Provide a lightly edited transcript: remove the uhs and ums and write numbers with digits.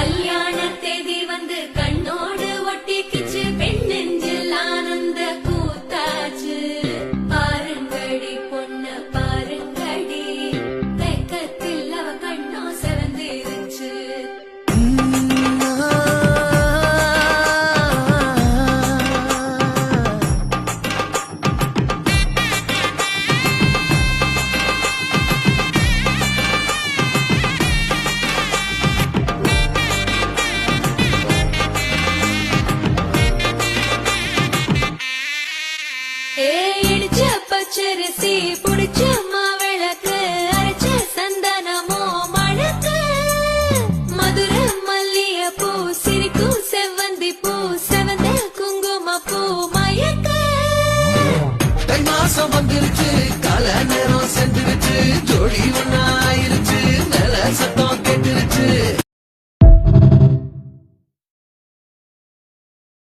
கல்யாண தேதி வந்து கண்ணோடு ஒட்டிக்கிச்சு பெண் நெஞ்சில் ஆனந்த கூத்தாச்சு பாருங்கடி பொண்ணு பாருங்கடி வெக்கத்தில் அவ கண்ணோ சிறந்திருச்சு இடிச்ச பச்சரிசி புடிச்ச மாவிளக்கு அரைச்ச சந்தனமோ மழக்கு மதுர மல்லிய பூ சிரிக்கும் செவ்வந்தி பூ செவந்த குங்கும பூ மயக்க மாசம் வந்துருச்சு கால நேரம் சென்றுருச்சு ஜோடி ஒன்னாயிருச்சு மேல சத்தம் கேட்டுருச்சு